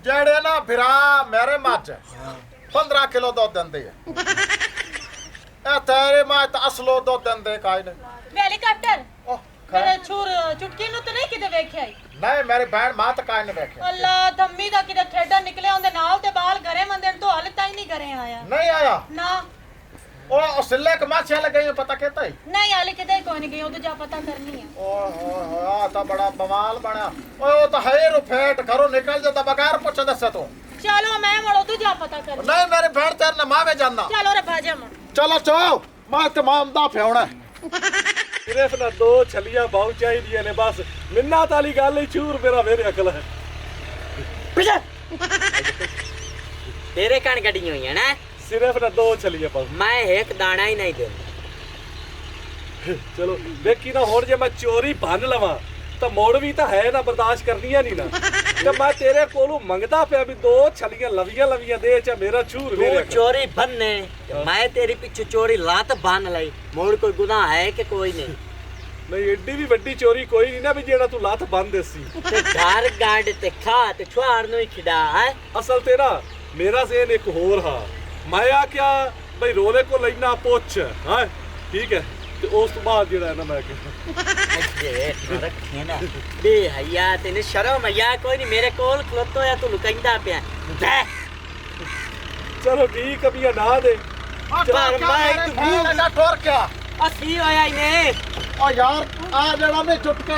जेड़े ना फिरा मेरे मच 15 किलो दूध देंदे ए तेरे मच तो असलो दूध देंदे काई नहीं हेलीकॉप्टर मेरे छूर चुटकी नु तो नहीं किते वेख्या नहीं मेरी बहन मां तो काई नहीं वेख्या अल्लाह धम्मी दा किते ठेडा निकले ओंदे नाल ते बाल घरे मंदे तो हाल ताई नहीं घरे आया नहीं आया ना ओ सिल्ले के माछिया लग गई पता कहता ही नहीं हाल किते कोई नहीं गई ओ तो जा पता करनी है ओहो आ तो बड़ा बवाल बना ओ तो है रुफेट करो निकल जाता बगैर पूछे दसे तो चलो मैं मड़ो तू जा पता कर नहीं मेरी बहन तेरे ने मावे जानना चलो रे भाजा मड़ चलो चलो मैं तमाम दा फेवना सिर्फ ना 2 छलियां बहुत चाहिए ने बस मिन्नत वाली गल ही चूर मेरा मेरे अकल है पीछे तेरे कान गड्डी हुई है ना सिर्फ ना 2 छलियां पाओ मैं एक दाना ही नहीं दे चलो देखी ना होर जे मैं चोरी भन लवा तो मोड़ भी तो है ना बर्दाश्त करनी है नहीं ना तो मैं तेरे कोलू मंगदा पे भी 2 छलियां लवियां दे चा मेरा चूर तू मेरे चोरी बनने मैं तेरी पीछे चोरी लात बांध लाई मोड़ कोई गुनाह है कि कोई नहीं नहीं एडी भी बड़ी चोरी कोई नहीं ना भी जेड़ा तू लात बांध देसी ते घर गाड़ ते खा ते छुआर नु ही खिड़ा है असल तेरा मेरा ज़हन एक होर हा मैं आ क्या भाई रोले को लेना पोछ हां ठीक है ते उस तो बाद जेड़ा है ना मैं रखे ना बे हया तेने शर्म हया कोई नहीं मेरे कोल खलोतो या तू लुकैंदा पिया दे चलो ठीक है भैया ना दे पर मैं तू मुंह ना ठोर क्या असली होया इने ओ यार आ जड़ा ने चुटके ओ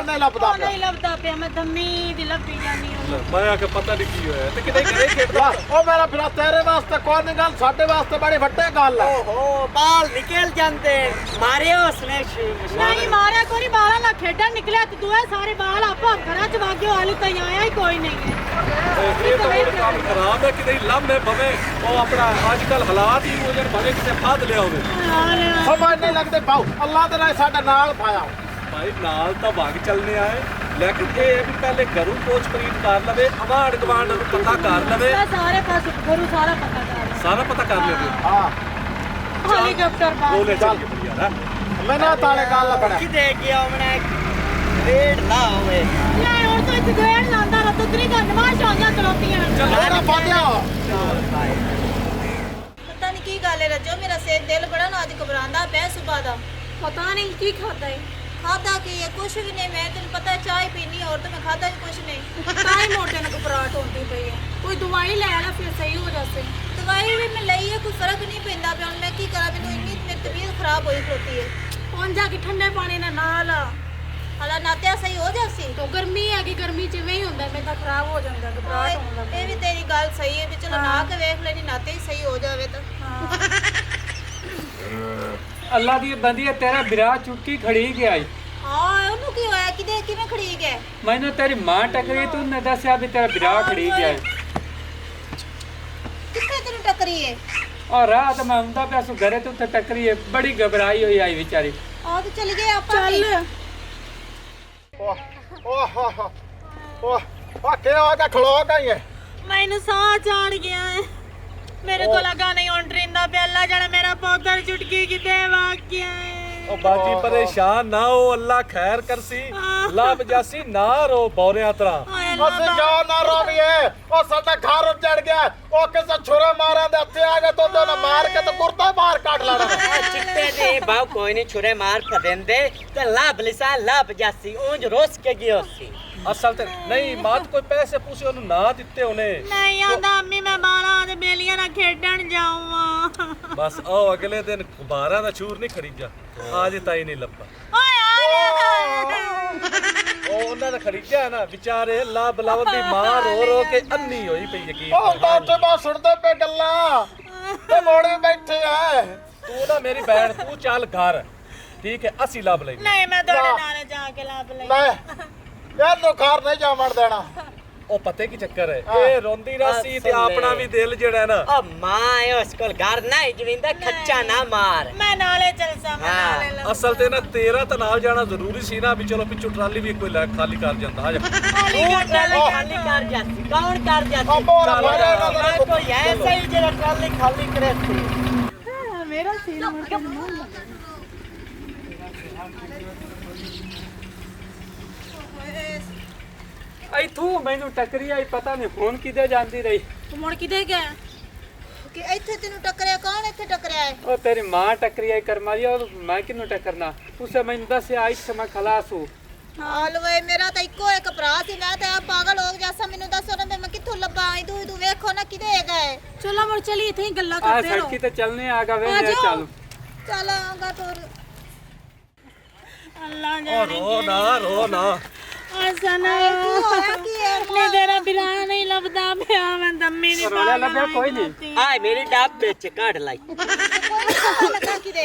नहीं लबदा ओ नहीं लबदा पे मैं धम्मी दी लबी जानी हूं मैं आके पता नहीं की होया ते किते करे खेड़दा ओ मेरा फिरा तेरे वास्ते कोई नहीं गल साडे वास्ते बड़ी वड्डे गल है ओहो बाल निकल जाते मारे उसने नहीं मारे कोई बाला ना खेडा निकले तो दुए सारे बाल आप घरा च वाग्यो हाल तई आया ही कोई नहीं है ये तो और काम खराब है कि नहीं लम्बे भवे ओ अपना आजकल हालात ही हो जन भवे किसे फाद ले आवे समझ नहीं लगते पाओ अल्लाह दे नाल साडे नाल पाया भाई नाल तो भाग चलने आए लेकिन ये भी पहले घरों पोछ परीत कर लवे अवाड़ गवांड नु पता कर लवे सारे पास गुरु सारा पता कर सारा पता कर लेवे हां हेलीकॉप्टर बाल बोले चल के यार मैंने ताले गल बना की दे गया हमने रेड ना होवे नहीं और तो इतने देर लांदा रहा तो तेरी का नमाज होया चलोतियां मेरा पादिया पता नहीं की गल है रजो मेरा से दिल बड़ा ना आज घबरांदा पे सुबह दा पता नहीं की खाता है खाता की है कुछ भी नहीं मैं तेन पता चाय पीनी और तो मैं खाता ही कुछ नहीं काई मोटे ने घबराहट होती पई है कोई दवाई ले आला फिर सही हो जासे दवाई भी मैं लई है कोई फर्क नहीं पैंदा पे मैं की करा मैनू इतनी मेरी तबीयत खराब होई होती है कौन जाके ठंडे पानी ना नाला हला नात्या सही हो जासी तो गर्मी है कि गर्मी च वही हुंदा मैं तो खराब हो जांदा घबराहट होन लग ये भी तेरी गल सही है भी चलो ना के देख लेनी नाते ही सही हो जावे तो अल्लाह दी बंदी है तेरा बिरा चुटकी खड़ी गया हां ओनु की होया किदे किवें खड़ी गया मैंने तेरी मां टकरी तू ने दसया भी तेरा बिरा खड़ी गया किथे तेनु टकरी है और रात में आंदा पे सु घरे तू टकरी है बड़ी घबराई हुई आई बेचारी आ तो चल गए आप चल ओ के होगा खलो गई है मैनू साह चढ़ गया है मेरे को लगा नहीं ओंटरिंदा पे अल्लाह जाने मेरा पौधर चुटकी किते वाग गया है ओ बाजी परेशान ना हो अल्लाह खैर करसी लाभ जासी ना रो बौरिया तरह बस जाओ ना रोविए ओ साडा घर उजड़ गया ओ किसे छुरा मारा दे हथे आ गए तो दोनों मार के तो कुर्ता बाहर काट लेना चिट्टे दे बाव कोई नहीं छुरे मार फदेंदे ते लाभ लिसा लाभ जासी ऊंज रोस के गियो सी असल ते नहीं मात कोई पैसे पूछे ओनु ना दिते ओने नहीं आंदा अम्मी मैं बाला दे बेलियां ना खेडण जाऊं बस ओ अगले दिन 12 दा चूर नहीं खरीजा आज ताई नहीं लब्बा ओ ਉਹਨਾਂ ਦਾ ਖਰੀਦਿਆ ਨਾ ਵਿਚਾਰੇ ਲਾ ਬਲਾਵਤ ਦੀ ਮਾਂ ਰੋ ਕੇ ਅੰਨੀ ਹੋਈ ਪਈ ਯਕੀਨ ਉਹ ਬਾਤੇ ਬਾ ਸੁਣਦੇ ਪਏ ਗੱਲਾਂ ਤੇ ਮੋੜੇ ਬੈਠੇ ਆ ਤੂੰ ਨਾ ਮੇਰੀ ਭੈਣ ਤੂੰ ਚੱਲ ਘਰ ਠੀਕ ਹੈ ਅਸੀਂ ਲੱਭ ਲਈ नहीं मैं तोड़े नाल जाके लाभ ले ਲੈ ਇਹਨੂੰ ਘਰ ਨਹੀਂ ਜਾਵਣ ਦੇਣਾ ਉਹ ਪਤੇ ਕੀ ਚੱਕਰ ਹੈ ਇਹ ਰੋਂਦੀ ਰਾਸੀ ਤੇ ਆਪਣਾ ਵੀ ਦਿਲ ਜਿਹੜਾ ਹੈ ਨਾ ओ मां उस कोल घर नहीं जविंदा खच्चा ना मार मैं नाले चल सा मैं नाले ला ਅਸਲ ਤੇ ਨਾ ਤੇਰਾ ਤਾਂ ਨਾਲ ਜਾਣਾ ਜ਼ਰੂਰੀ ਸੀ ਨਾ ਵੀ ਚਲੋ ਪਿੱਛੋਂ ਟਰਾਲੀ ਵੀ ਕੋਈ ਲੈ ਖਾਲੀ ਕਰ ਜਾਂਦਾ ਆ ਜਾ खाली कर जाती कौन कर जाती बोला, बोला, बोला, मैं कोई ऐसा ही जरा ट्राली खाली करे थी मेरा सिर मुड़ के मुंह ਇੱਥੋਂ ਮੈਨੂੰ ਟੱਕਰੀ ਆਈ ਪਤਾ ਨਹੀਂ ਫੋਨ ਕਿਤੇ ਜਾਂਦੀ ਰਹੀ। ਤੂੰ ਮੁੜ ਕਿਤੇ ਗਿਆ ਕਿ ਇੱਥੇ ਤੈਨੂੰ ਟੱਕਰਿਆ? ਕੌਣ ਇੱਥੇ ਟੱਕਰਿਆ ਹੈ? ਉਹ ਤੇਰੀ ਮਾਂ ਟੱਕਰੀ ਆਈ ਕਰਮਾਰੀ ਔਰ ਮੈਂ ਕਿਹਨੂੰ ਟੱਕਰਨਾ? ਉਸੇ ਮੈਨੂੰ ਦੱਸਿਆ ਇੱਥੇ ਮੈਂ ਖਲਾਸ ਹੂੰ। ਹਾਲ ਵੇ ਮੇਰਾ ਤਾਂ ਇੱਕੋ ਇੱਕ ਭਰਾ ਸੀ, ਮੈਂ ਤਾਂ ਆਪ ਪਾਗਲ ਹੋ ਗਿਆ ਸਾਂ। ਮੈਨੂੰ ਦੱਸੋ ਨਾ ਮੈਂ ਕਿੱਥੋਂ ਲੱਭਾਂ? ਤੂੰ ਵੇਖੋ ਨਾ ਕਿਤੇ ਹੈਗਾ ਹੈ। ਚਲੋ ਮੁੜ ਚਲੀ ਇੱਥੇ ਹੀ ਗੱਲਾਂ ਆ ਕਰਦੇ ਰਹੋ। ਸੜਕੀ ਤੇ ਚੱਲਨੇ ਆਗਾ ਵੇ ਚੱਲ। ਚੱਲ ਆਗਾ ਤੋਰ। ਅੱਲਾ ਰੋ ਨਾ ਅਸਨਾ ਹੋਇਆ ਕੀ ਹੈ? ਨਹੀਂ ਤੇਰਾ ਬਿਰਾ ਨਹੀਂ ਲੱਭਦਾ ਪਿਆ, ਮੈਂ ਦੰਮੀ ਨਹੀਂ ਰੋਲਾ ਲੱਭਿਆ ਕੋਈ ਨਹੀਂ। ਆਏ ਮੇਰੀ ਡੱਬ ਵਿੱਚ ਕੱਢ ਲਈ।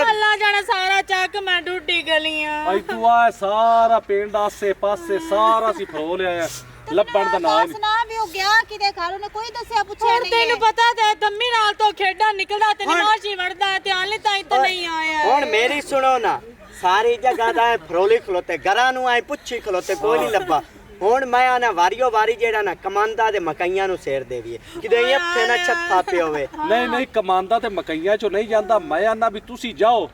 ਅੱਲਾ ਜਾਣੇ ਸਾਰਾ ਚੱਕ ਮੈਂ ਡੁੱਡੀ ਗਲੀਆਂ। ਅਈ ਤੂੰ ਆ ਸਾਰਾ ਪਿੰਡ ਆਸੇ ਪਾਸੇ ਸਾਰਾ ਸੀ ਫਰੋ ਲਿਆ ਲੱਭਣ ਦਾ ਨਾਮ ਨਹੀਂ। ਸੁਣਾ ਵੀ ਉਹ ਗਿਆ ਕਿਤੇ ਘਰ, ਉਹਨੇ ਕੋਈ ਦੱਸਿਆ ਪੁੱਛਿਆ ਨਹੀਂ। ਤੈਨੂੰ ਪਤਾ ਤੇ ਦੰਮੀ ਨਾਲ ਤੋਂ ਖੇਡਾਂ ਨਿਕਲਦਾ ਤੇ ਨਮਾਜ਼ੀ ਵੜਦਾ ਤੇ ਹਾਲੇ ਤਾਈਂ ਤਾਂ ਨਹੀਂ ਆਇਆ। ਹੁਣ ਮੇਰੀ ਸੁਣੋ ਨਾ, ਸਾਰੀ ਜਗ੍ਹਾ ਦਾ ਫਰੋਲੀ ਖਲੋਤੇ, ਘਰਾਂ ਨੂੰ ਆਏ ਪੁੱਛੀ ਖਲੋਤੇ, ਕੋਈ ਨਹੀਂ ਲੱਭਾ। ਹੁਣ ਮੈਂ ਆਣਾ ਵਾਰੀਓ ਵਾਰੀ ਜਿਹੜਾ ਨਾ ਕਮਾਂਦਾ ਤੇ ਮਕਈਆਂ ਨੂੰ ਸੇਰ ਦੇਵੀਏ, ਕਿਤੇ ਇੱਥੇ ਨਾ ਛੱਥਾ ਪਿਆ ਹੋਵੇ। ਨਹੀਂ ਕਮਾਂਦਾ ਤੇ ਮਕਈਆਂ ਚੋਂ ਨਹੀਂ ਜਾਂਦਾ। ਮੈਂ ਆਨਾ ਵੀ ਤੁਸੀਂ ਜਾਓ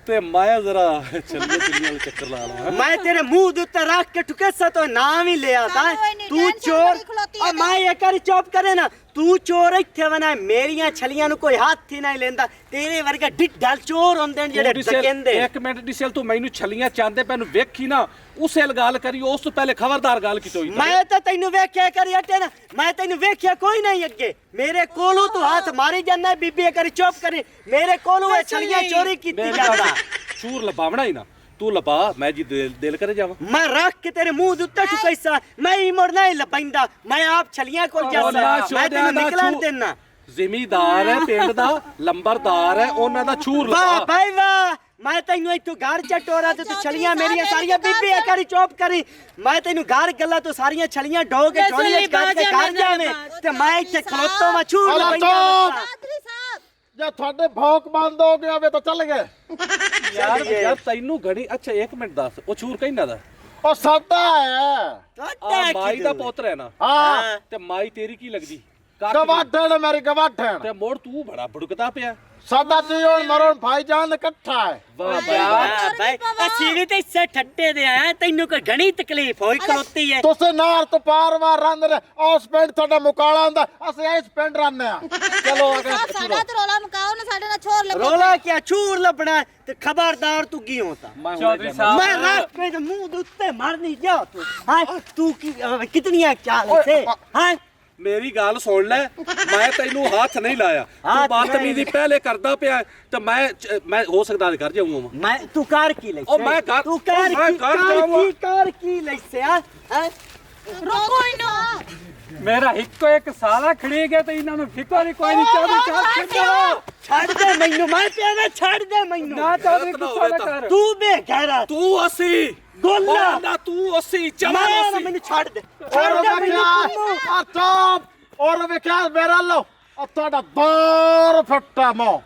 ਤੇ ਮੈਂ ਜ਼ਰਾ ਚੱਲੀਏ ਵਾਲੇ ਚੱਕਰ ਲਾ ਲਵਾਂ। ਮੈਂ ਤੇਰੇ ਮੂੰਹ ਦੇ ਉੱਤੇ ਰੱਖ ਕੇ ਠੁਕੇਸਾ ਤੋਂ ਨਾਮ ਹੀ ਲਿਆ ਤਾਂ ਤੂੰ ਚੋਰ। ਆ ਮੈਂ ਇਹ ਕਰ ਚੁੱਪ ਕਰੇ ਨਾ, ਤੂੰ ਚੋਰ ਇੱਥੇ ਬਣਾ ਮੇਰੀਆਂ ਛਲੀਆਂ ਨੂੰ ਕੋਈ ਹੱਥ ਹੀ ਨਹੀਂ ਲੈਂਦਾ। ਤੇਰੇ ਵਰਗਾ ਢਿੱਡਲ ਚੋਰ ਹੁੰਦੇ ਨੇ ਜਿਹੜੇ ਕਹਿੰਦੇ। ਇੱਕ ਮਿੰਟ ਡਿਸਲ ਤੂੰ ਮੈਨੂੰ ਛਲੀਆਂ ਚਾਂਦੇ ਪੈਨੂੰ ਵੇਖੀ ਨਾ ਉਸੇ ਗੱਲ ਕਰੀ, ਉਸ ਤੋਂ ਪਹਿਲੇ ਖਬਰਦਾਰ ਗੱਲ ਕੀਤੀ ਹੋਈ। ਮੈਂ ਤਾਂ ਤੈਨੂੰ ਵੇਖਿਆ ਕਰੀ ਹਟੇ ਨਾ, ਮੈਂ ਤੈਨੂੰ ਵੇਖਿਆ ਕੋਈ ਨਹੀਂ ਅੱਗੇ। ਮੇਰੇ ਕੋਲੋਂ ਤੂੰ ਹੱਥ ਮਾਰੀ ਜਾਂਦਾ ਬੀਬੀ ਕਰੀ ਚੁੱਪ ਕਰੀ। ਮੇਰੇ ਕੋਲੋਂ ਇਹ ਛਲੀਆਂ ਚੋਰੀ ਕੀਤੀ ਜਾਂਦਾ। ਚੂਰ ਲਪਾਵਣਾ ਹੀ ਨਾ ਤੂੰ ਲਪਾ, ਮੈਂ ਜੀ ਦਿਲ ਕਰੇ ਜਾਵਾਂ। ਮੈਂ ਰੱਖ ਕੇ ਤੇਰੇ ਮੂੰਹ ਦੇ ਉੱਤੇ ਠੁਕੈਸਾ, ਮੈਂ ਹੀ ਮੁੜਨਾ ਹੀ ਲਪੈਂਦਾ। ਮੈਂ ਆਪ ਛਲੀਆਂ ਕੋਲ ਜਾਂਦਾ, ਮੈਂ ਤੈਨੂੰ ਨਿਕਲਣ ਦੇਣਾ। ਜ਼ਿਮੀਦਾਰ ਹੈ ਪਿੰਡ ਦਾ, ਲੰਬਰਦਾਰ ਹੈ, ਉਹਨਾਂ ਦਾ ਛੂਰ ਵਾਹ ਲਪਾ। ਭਾਈ ਵਾਹ, ਮੈਂ ਤੈਨੂੰ ਇੱਥੋਂ ਘਰ ਚਟੋਰਾ ਤੇ ਤੂੰ ਛਲੀਆਂ ਮੇਰੀਆਂ ਸਾਰੀਆਂ ਬੀਬੀ ਇਹ ਕਰੀ ਚੁੱਪ ਕਰੀ। ਮੈਂ ਤੈਨੂੰ ਘਰ ਗੱਲਾਂ ਤੋਂ ਸਾਰੀਆਂ ਛਲੀਆਂ ਢੋ ਕੇ ਝੋਲੀਆਂ ਚ ਕੱਢ ਕੇ ਘਰ ਜਾਵੇਂ ਤੇ ਮੈਂ ਇੱਥੇ ਖਲੋਤਾ ਮੈਂ ਛੂਰ ਲਪੈਂਦਾ। ਪਾਦਰੀ ਸਾਹਿਬ ਜੇ ਤੁਹਾਡੇ ਭੌਂਕ ਬੰਦ ਹੋ ਗਿਆ ਵੇ ਤਾਂ ਚੱਲ ਗਏ। ਯਾਰ ਤੈਨੂੰ ਘੜੀ ਅੱਛਾ ਇੱਕ ਮਿੰਟ ਦੱਸ, ਉਹ ਛੂਰ ਕਿਹਨਾਂ ਦਾ? ਉਹ ਸਾਡਾ ਹੈ। ਆ ਮਾਈ ਦਾ ਪੁੱਤਰ ਹੈ ਨਾ? ਹਾਂ ਤੇ ਮਾਈ ਤੇਰੀ ਕੀ ਲੱਗਦੀ? ਗਵਾਠਣ ਮੇਰੀ ਗਵਾਠਣ। ਤੇ ਮੋੜ ਤੂੰ ਬੜਾ ਭੜਕਦਾ ਪਿਆ। ਸਾਡਾ ਜੀਵਨ ਮਰਨ ਭਾਈਜਾਨ ਇਕੱਠਾ ਹੈ। ਵਾਹ ਭਾਈ ਅਸੀਂ ਵੀ ਤੇ ਇਸੇ ਠੱਡੇ ਦੇ ਆਏ, ਤੈਨੂੰ ਕੋਈ ਘਣੀ ਤਕਲੀਫ ਹੋਈ ਖਲੋਤੀ ਹੈ। ਤੁਸੀਂ ਨਾਰ ਤੋਂ ਪਾਰ-ਵਾਰ ਰਹਿੰਦੇ ਨੇ। ਉਸ ਪਿੰਡ ਤੁਹਾਡਾ ਮੁਕਾਲਾ ਹੁੰਦਾ, ਅਸੀਂ ਇਸ ਪਿੰਡ ਰਹਿੰਦੇ ਆ। ਚਲੋ ਅਗੇ ਸਾਡਾ ਤੇ ਰੋਲਾ ਮੁਕਾਓ ਨਾ, ਸਾਡੇ ਨਾਲ ਛੋਰ ਲੱਭੋ। ਰੋਲਾ ਕਿਆ ਛੂਰ ਲੱਭਣਾ ਤੇ ਖਬਰਦਾਰ ਤੂੰ ਕੀ ਹੋਤਾ। ਚੌਧਰੀ ਸਾਹਿਬ ਮੈਂ ਰੱਖ ਕੇ ਤੇ ਮੂੰਹ ਦੇ ਉੱਤੇ ਮਾਰਨੀ ਜਾ ਤੂੰ। ਹਾਂ ਤੂੰ ਕੀ ਕਿਤਨੀਆਂ ਚਾਲ ਸੇ ਹਾਂ। ਮੇਰੀ ਗੱਲ ਸੁਣ ਲੈ, ਮੈਂ ਤੈਨੂੰ ਹੱਥ ਨਹੀਂ ਲਾਇਆ। ਤੂੰ ਬਦਤਮੀਜ਼ੀ ਪਹਿਲੇ ਕਰਦਾ ਪਿਆ ਤੇ ਮੈਂ ਹੋ ਸਕਦਾ ਘਰ ਜਾਊਂਗਾ। ਮੈਂ ਤੂੰ ਕਰ ਕੀ ਲੈ ਉਹ ਮੈਂ ਘਰ ਤੂੰ ਕਰ ਕੀ ਲੈਸੇ ਆ ਰੋਕੋ ਇਹਨੂੰ। ਮੇਰਾ ਇੱਕੋ ਇੱਕ ਸਾਲਾ ਖੜੀ ਗਿਆ ਤੇ ਇਹਨਾਂ ਨੂੰ ਫਿਕਰ ਹੀ ਕੋਈ ਨਹੀਂ। ਚੌਧਰੀ ਸਾਹਿਬ ਛੱਡੋ, ਛੱਡ ਦੇ ਮੈਨੂੰ, ਮੈਂ ਪਿਆ ਛੱਡ ਦੇ ਮੈਨੂੰ। ਨਾ ਚੌਧਰੀ ਗੁੱਸਾ ਨਾ ਕਰ। ਤੂੰ ਬੇਗੈਰਤ ਤੂੰ ਅਸੀਂ ਗੋਲਾ ਨਾ ਤੂੰ ਅਸੀਂ ਚਮਾ ਮੈਂ ਅਸੀਂ ਮੈਨੂੰ ਛੱਡ ਦੇ। ਔਰ ਵੇਖਿਆ ਚੁੱਪ। ਔਰ ਵੇਖਿਆ ਮੇਰਾ ਲੋ ਤੁਹਾਡਾ ਦਰ ਫੱਟਾ ਮੋ।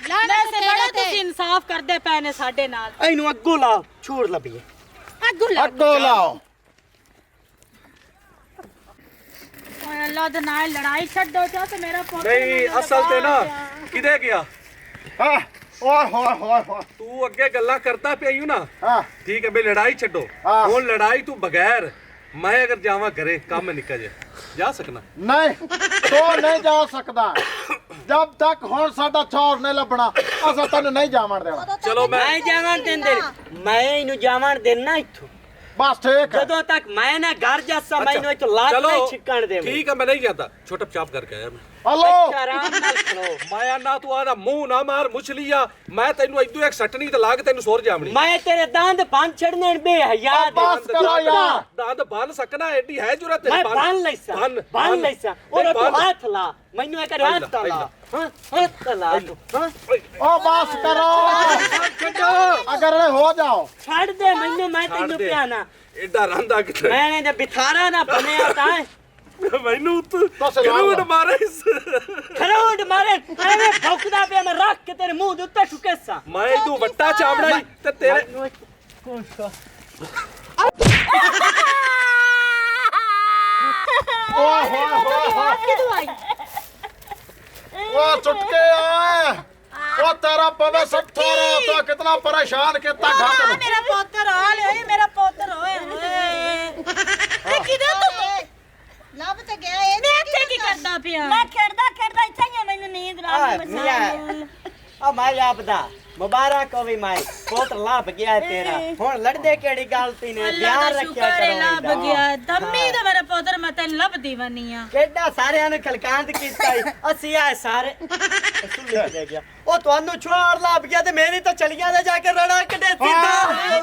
ਲਾਣੇ ਸੇ ਬੜਾ ਤੁਸੀਂ ਇਨਸਾਫ ਕਰਦੇ ਪਏ ਨੇ ਸਾਡੇ ਨਾਲ। ਇਹਨੂੰ ਅੱਗੋਂ ਲਾ ਛੋੜ ਲੱਭੀਏ। ਅੱਗੋ ਲਾਓ। ਓਏ ਅੱਲਾ ਦੇ ਨਾਲ ਲੜਾਈ ਛੱਡੋ ਤੇ ਮੇਰਾ ਪੁੱਤ ਨਹੀਂ ਅਸਲ ਤੇ ਨਾ ਕਿਦੇ ਗਿਆ। ਹਾਂ ਓਏ ਹੋਏ ਹੋਏ ਹੋਏ। ਤੂੰ ਅੱਗੇ ਗੱਲਾਂ ਕਰਦਾ ਪਿਆ ਹੀ ਨਾ। ਹਾਂ ਠੀਕ ਹੈ ਬਈ ਲੜਾਈ ਛੱਡੋ। ਹਾਂ। ਹੁਣ ਲੜਾਈ ਤੂੰ ਬਗੈਰ ਮੈਂ ਅਗਰ ਜਾਵਾਂ ਘਰੇ ਕੰਮ ਨਿਕਲ ਜਾ ਸਕਣਾ। ਨਹੀਂ ਤੂੰ ਨਹੀਂ ਜਾ ਸਕਦਾ ਜਦ ਤੱਕ ਹੁਣ ਸਾਡਾ ਛੋਰ ਨਹੀਂ ਲੱਭਣਾ ਅਸਾਂ ਤੈਨੂੰ ਨਹੀਂ ਜਾਵਣ ਦੇਣਾ। ਚਲੋ ਮੈਂ ਜਾਵਣ ਦਿੰਦੇ ਮੈਂ ਇਹਨੂੰ ਜਾਵਣ ਦੇਣਾ ਇੱਥੋਂ। ਬਸ ਠੀਕ ਹੈ। ਜਦੋਂ ਤੱਕ ਮੈਂ ਨਾ ਘਰ ਜਾਸਾ ਮੈਨੂੰ ਇੱਥੋਂ ਲਾਤ ਨਹੀਂ ਛਿੱਕਣ ਦੇ। ਠੀਕ ਹੈ ਮੈਂ ਨਹੀਂ ਜਾਂਦਾ, ਛੋਟਾ ਚਾਪ ਕਰਕੇ ਆਇਆ ਮੈਂ। ਹਲੋ ਆਰਾਮ ਨਾਲ ਖਲੋ। ਮਾਇਆ ਨਾ ਤੂੰ ਆਦਾ ਮੂੰਹ ਨਾ ਮਾਰ ਮੁਛਲੀਆ। ਮੈਂ ਤੈਨੂੰ ਇਦੋਂ ਇੱਕ ਸੱਟਣੀ ਤੇ ਲਾ ਕੇ ਤੈਨੂੰ ਸੋਰ ਜਾਵਣੀ। ਮੈਂ ਤੇਰੇ ਦੰਦ ਬੰਨ ਛੜਨੇ ਬੇ ਹਯਾ ਦੇ। ਬਸ ਕਰੋ ਯਾਰ। ਦੰਦ ਬੰਨ ਸਕਣਾ ਐਡੀ ਹੈ ਜੁਰਤ ਮੈਂ ਬੰਨ ਲੈਸਾ ਬੰਨ ਲੈਸਾ। ਉਹ ਤੂੰ ਹੱਥ ਲਾ ਮੈਨੂੰ ਇੱਕ ਹੱਥ ਲਾ। ਹਾਂ ਹੱਥ ਲਾ ਤੂੰ। ਹਾਂ ਓ ਬਸ ਕਰੋ ਛੱਡੋ ਅਗਰ ਹੋ ਜਾਓ। ਛੱਡ ਦੇ ਮੈਨੂੰ, ਮੈਂ ਤੈਨੂੰ ਪਿਆਣਾ। ਐਡਾ ਰੰਦਾ ਕਿੱਥੇ ਮੈਂ ਜੇ ਬਿਥਾਰਾ ਨਾ ਬਣਿਆ ਤਾਂ ਮੈਨੂੰ ਤੂੰ ਤੁਸੀਂ ਕਰੂੜ ਮਾਰੇ ਖਰੋੜ ਮਾਰੇ ਐਵੇਂ ਭੌਂਕਦਾ ਪਿਆ। ਮੈਂ ਰੱਖ ਕੇ ਤੇਰੇ ਮੂੰਹ ਦੇ ਉੱਤੇ ਠੁਕੇਸਾ। ਮੈਂ ਤੂੰ ਵੱਟਾ ਚਾਵੜਾ ਤੇ ਤੇਰੇ ਓਏ ਹੋਏ ਹੋਏ ਹੋਏ। ਕਿਦੋਂ ਆਈ? ओ चुटके आए ओ तेरा पवे सब थोड़ा तो कितना परेशान कितना घाट ਮੇਰਾ ਪੁੱਤਰ ਆ ਲੈ, ਮੇਰਾ ਪੁੱਤਰ ਓਏ ਹੋਏ। ਕਿਹਦੇ ਤੂੰ ਲੱਭ ਤੇ ਗਿਆ ਇਹ ਮੈਂ ਇੱਥੇ ਕੀ ਕਰਦਾ ਪਿਆ ਮੈਂ ਖੇਡਦਾ ਇੱਥੇ ਹੀ ਆ, ਮੈਨੂੰ ਨੀਂਦ ਆ ਆ ਗਈ ਮੀਆਂ ਆ ਮਾਈ ਆਪਦਾ ਮੁਬਾਰਕ ਹੋਵੇ ਮਾਈ ਪੁੱਤ ਲੱਭ ਗਿਆ ਹੈ ਤੇਰਾ ਹੁਣ ਲੜਦੇ ਕਿਹੜੀ ਗੱਲ ਤੀ ਨੇ ਅੱਲਾ ਧਿਆਨ ਦਾ ਰੱਖਿਆ ਸ਼ੁਕਰ ਹੈ ਲੱਭ ਕਰੋ ਗਿਆ ਦੰਮੀ ਤੇ ਮੇਰੇ ਪੁੱਤਰ ਮੈਂ ਤੈਨੂੰ ਲੱਭਦੀ ਵਨੀ ਆ ਕਿੱਡਾ ਸਾਰਿਆਂ ਨੂੰ ਖਲਕਾਂਦ ਕੀਤਾ ਈ। ਅਸੀਂ ਆਏ ਸਾਰੇ ਸੁਣ ਲੈ ਗਿਆ ਉਹ ਤੁਹਾਨੂੰ ਛੁਆਰ ਲੱਭ ਗਿਆ ਤੇ ਮੇਰੀ ਤਾਂ ਚਲੀਆਂ ਦੇ ਜਾ ਕੇ ਰੜਾ ਕੱਢੇ ਸਿੱਧਾ